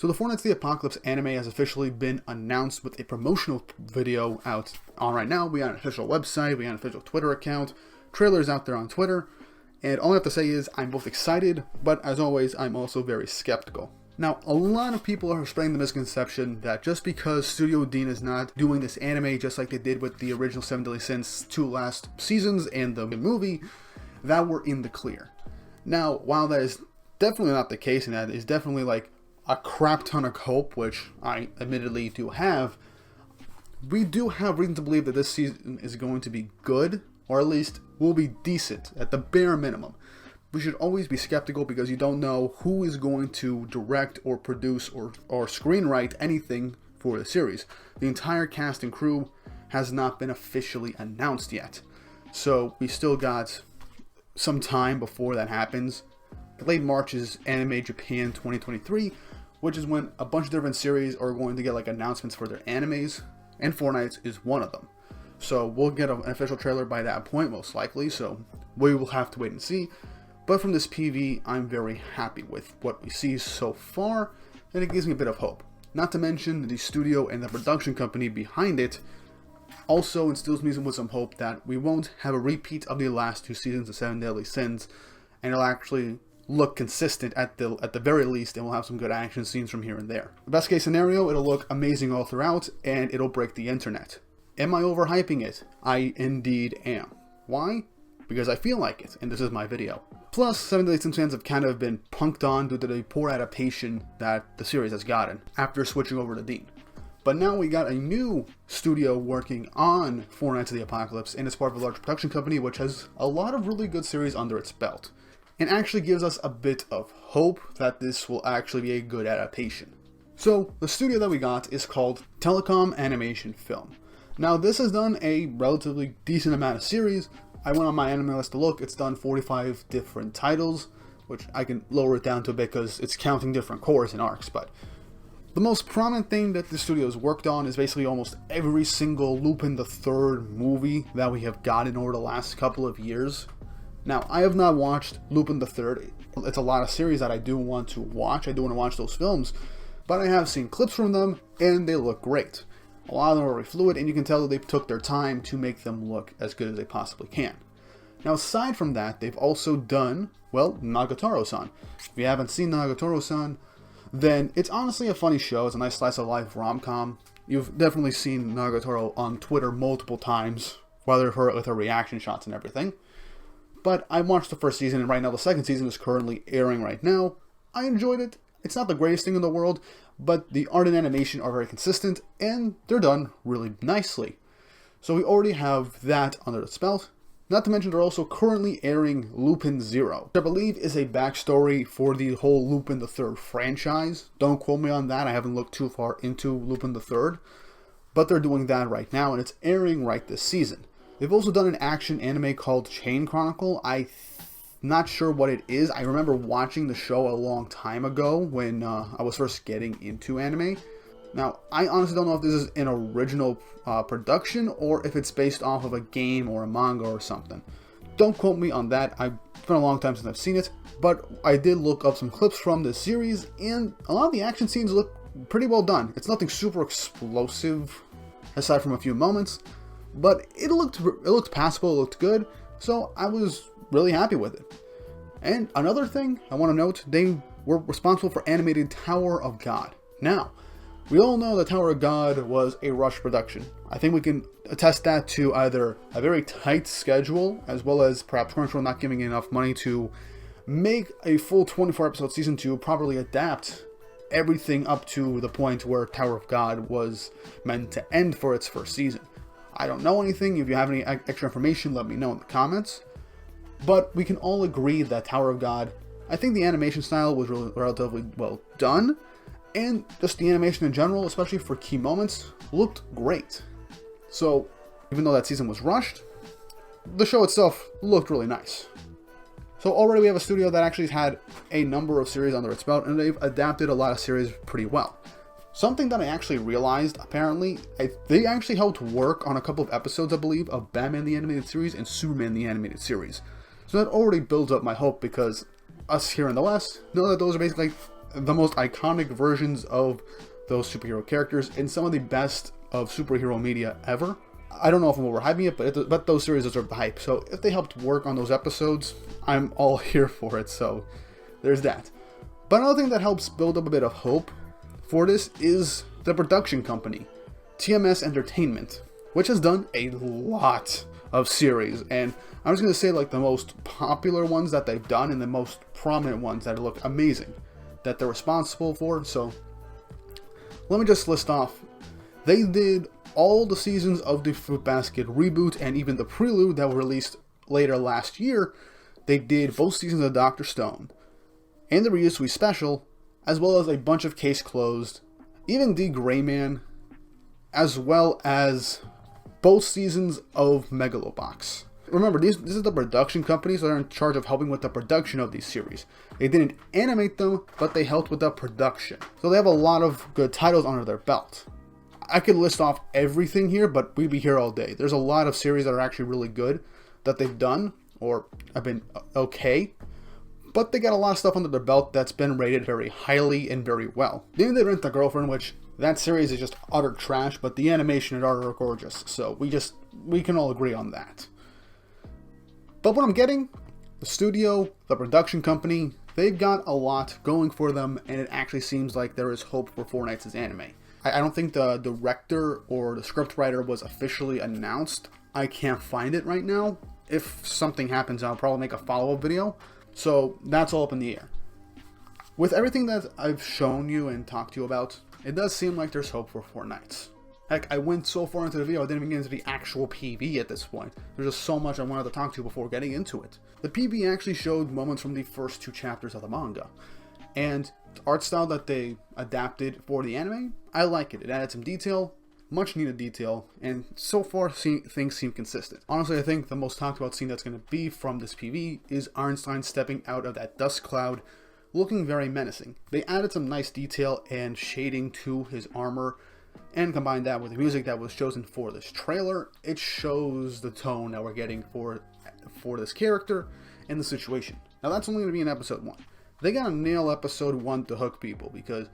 So the Four Knights of the Apocalypse anime has officially been announced with a promotional video out on right now. We got an official website, we got an official Twitter account, trailers out there on Twitter, and all I have to say is I'm both excited, but as always, I'm also very skeptical. Now, a lot of people are spreading the misconception that just because Studio Dean is not doing this anime just like they did with the original Seven Deadly Sins 2 last seasons and the movie, that we're in the clear. Now, while that is definitely not the case, and that is definitely like a crap ton of hope, which I admittedly do have, we do have reason to believe that this season is going to be good, or at least will be decent, at the bare minimum. We should always be skeptical because you don't know who is going to direct or produce or screenwrite anything for the series. The entire cast and crew has not been officially announced yet. So we still got some time before that happens. Late March is Anime Japan 2023, which is when a bunch of different series are going to get like announcements for their animes, and Four Knights is one of them. So we'll get an official trailer by that point most likely, so we will have to wait and see. But from this PV, I'm very happy with what we see so far, and it gives me a bit of hope. Not to mention, the studio and the production company behind it also instills me with some hope that we won't have a repeat of the last 2 seasons of Seven Deadly Sins, and it'll actually look consistent at the very least, and we'll have some good action scenes from here and there. The best case scenario, it'll look amazing all throughout, and it'll break the internet. Am I overhyping it? I indeed am. Why? Because I feel like it, and this is my video. Plus, Seven Deadly Sins fans have kind of been punked on due to the poor adaptation that the series has gotten after switching over to Dean. But now we got a new studio working on Four Knights of the Apocalypse, and it's part of a large production company which has a lot of really good series under its belt, and actually gives us a bit of hope that this will actually be a good adaptation. So, the studio that we got is called Telecom Animation Film. Now, this has done a relatively decent amount of series. I went on my anime list to look. It's done 45 different titles, which I can lower it down to a bit because it's counting different cores and arcs. But the most prominent thing that the studio has worked on is basically almost every single Lupin the Third movie that we have gotten over the last couple of years. Now, I have not watched Lupin the Third. It's a lot of series that I do want to watch. I do want to watch those films, but I have seen clips from them, and they look great. A lot of them are very fluid, and you can tell that they took their time to make them look as good as they possibly can. Now, aside from that, they've also done, well, Nagatoro-san. If you haven't seen Nagatoro-san, then it's honestly a funny show. It's a nice slice of life rom-com. You've definitely seen Nagatoro on Twitter multiple times, whether with her reaction shots and everything. But I watched the first season, and right now the second season is currently airing right now. I enjoyed it. It's not the greatest thing in the world, but the art and animation are very consistent, and they're done really nicely. So we already have that under its belt. Not to mention they're also currently airing Lupin Zero, which I believe is a backstory for the whole Lupin the Third franchise. Don't quote me on that, I haven't looked too far into Lupin the Third, but they're doing that right now, and it's airing right this season. They've also done an action anime called Chain Chronicle. I'm not sure what it is. I remember watching the show a long time ago when I was first getting into anime. Now, I honestly don't know if this is an original production or if it's based off of a game or a manga or something. Don't quote me on that. It's been a long time since I've seen it, but I did look up some clips from this series, and a lot of the action scenes look pretty well done. It's nothing super explosive, aside from a few moments, but it looked passable, it looked good, so I was really happy with it. And another thing I want to note, they were responsible for animated Tower of God. Now, we all know that Tower of God was a rush production. I think we can attest that to either a very tight schedule, as well as perhaps Crunchyroll not giving enough money to make a full 24 episode season to properly adapt everything up to the point where Tower of God was meant to end for its first season. I don't know anything. If you have any extra information, let me know in the comments. But we can all agree that Tower of God, I think the animation style was really relatively well done, and just the animation in general, especially for key moments, looked great. So, even though that season was rushed, the show itself looked really nice. So already we have a studio that actually had a number of series under its belt, and they've adapted a lot of series pretty well. Something that I actually realized, apparently, they actually helped work on a couple of episodes, I believe, of Batman the Animated Series and Superman the Animated Series. So that already builds up my hope, because us here in the West know that those are basically the most iconic versions of those superhero characters in some of the best of superhero media ever. I don't know if I'm overhyping it, but those series deserve the hype. So if they helped work on those episodes, I'm all here for it. So there's that. But another thing that helps build up a bit of hope for this is the production company, TMS Entertainment, which has done a lot of series. And I'm just going to say like the most popular ones that they've done and the most prominent ones that look amazing that they're responsible for. So let me just list off. They did all the seasons of the Fruit Basket reboot and even the prelude that were released later last year. They did both seasons of Dr. Stone and the Ryusui special, as well as a bunch of Case Closed, even The Gray Man, as well as both seasons of Megalobox. Remember, this is the production companies that are in charge of helping with the production of these series. They didn't animate them, but they helped with the production. So they have a lot of good titles under their belt. I could list off everything here, but we'd be here all day. There's a lot of series that are actually really good that they've done, or have been okay, but they got a lot of stuff under their belt that's been rated very highly and very well. Then they Rent a Girlfriend, which that series is just utter trash, but the animation and art are gorgeous, so we can all agree on that. But what I'm getting, the studio, the production company, they've got a lot going for them, and it actually seems like there is hope for Four Knights' anime. I don't think the director or the scriptwriter was officially announced. I can't find it right now. If something happens, I'll probably make a follow-up video. So that's all up in the air. With everything that I've shown you and talked to you about, it does seem like there's hope for Four Knights. Heck, I went so far into the video, I didn't even get into the actual PV at this point. There's just so much I wanted to talk to you before getting into it. The PV actually showed moments from the first 2 chapters of the manga. And the art style that they adapted for the anime, I like it. It added some detail, much needed detail, and so far things seem consistent. Honestly, I think the most talked about scene that's going to be from this PV is Einstein stepping out of that dust cloud, looking very menacing. They added some nice detail and shading to his armor, and combined that with the music that was chosen for this trailer. It shows the tone that we're getting for this character and the situation. Now that's only going to be in episode 1. They gotta nail episode 1 to hook people, because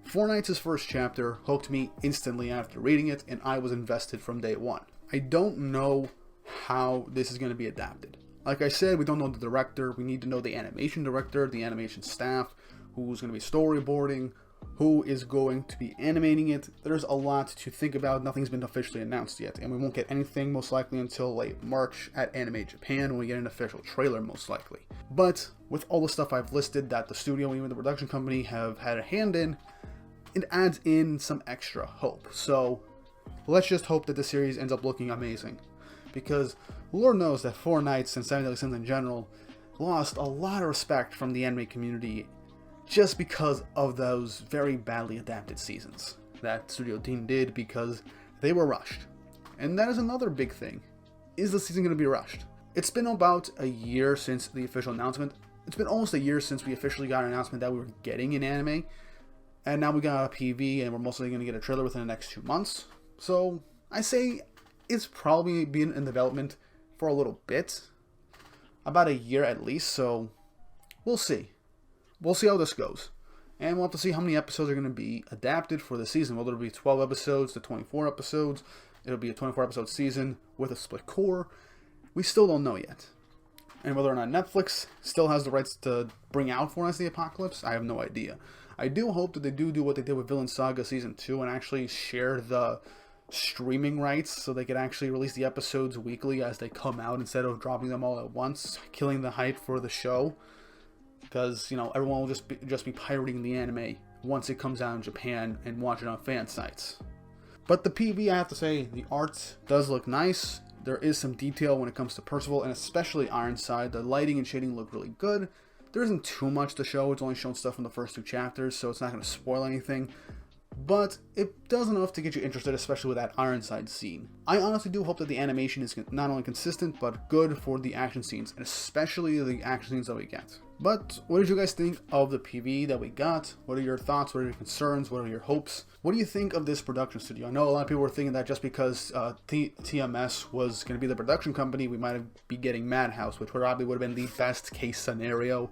Four Knights' first chapter hooked me instantly after reading it, and I was invested from day 1. I don't know how this is going to be adapted. Like I said, we don't know the director. We need to know the animation director, the animation staff, who's going to be storyboarding, who is going to be animating it. There's a lot to think about. Nothing's been officially announced yet, and we won't get anything most likely until late March at Anime Japan, when we get an official trailer most likely. But with all the stuff I've listed that the studio and even the production company have had a hand in, it adds in some extra hope. So let's just hope that the series ends up looking amazing, because Lord knows that Four Knights and Seven Deadly Sins in general lost a lot of respect from the anime community just because of those very badly adapted seasons that Studio Team did, because they were rushed. And that is another big thing. Is the season going to be rushed? It's been about a year since the official announcement. It's been almost a year since we officially got an announcement that we were getting an anime. And now we got a PV, and we're mostly going to get a trailer within the next 2 months. So I say it's probably been in development for a little bit. About a year at least, so we'll see. We'll see how this goes. And we'll have to see how many episodes are going to be adapted for the season. Whether it'll be 12 episodes to 24 episodes. It'll be a 24-episode season with a split core. We still don't know yet. And whether or not Netflix still has the rights to bring out Four Knights of the Apocalypse, I have no idea. I do hope that they do what they did with Villain Saga Season 2 and actually share the streaming rights so they could actually release the episodes weekly as they come out instead of dropping them all at once, killing the hype for the show. Because, you know, everyone will just be pirating the anime once it comes out in Japan and watch it on fan sites. But the PV, I have to say, the art does look nice. There is some detail when it comes to Percival, and especially Ironside. The lighting and shading look really good. There isn't too much to show. It's only shown stuff from the first 2 chapters, so it's not going to spoil anything. But it does enough to get you interested, especially with that Ironside scene. I honestly do hope that the animation is not only consistent, but good for the action scenes, and especially the action scenes that we get. But what did you guys think of the PV that we got? What are your thoughts? What are your concerns? What are your hopes? What do you think of this production studio? I know a lot of people were thinking that just because TMS was going to be the production company, we might be getting Madhouse, which probably would have been the best case scenario.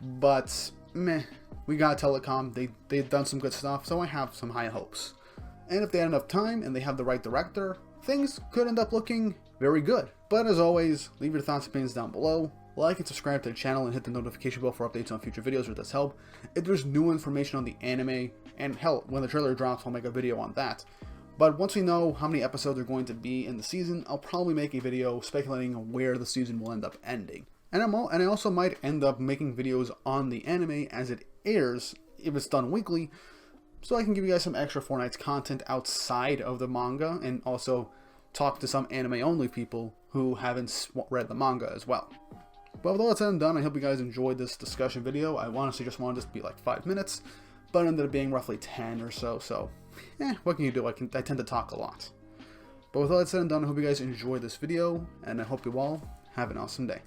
But meh. We got Telecom, they've done some good stuff, so I have some high hopes. And if they had enough time and they have the right director, things could end up looking very good. But as always, leave your thoughts and opinions down below. Like and subscribe to the channel and hit the notification bell for updates on future videos with this help. If there's new information on the anime, and hell, when the trailer drops, I'll make a video on that. But once we know how many episodes are going to be in the season, I'll probably make a video speculating on where the season will end up ending. And I also might end up making videos on the anime as it airs, if it's done weekly, so I can give you guys some extra Fortnite's content outside of the manga, and also talk to some anime-only people who haven't read the manga as well. But with all that said and done, I hope you guys enjoyed this discussion video. I honestly just wanted this to be like 5 minutes, but it ended up being roughly 10 or so, what can you do? I tend to talk a lot. But with all that said and done, I hope you guys enjoyed this video, and I hope you all have an awesome day.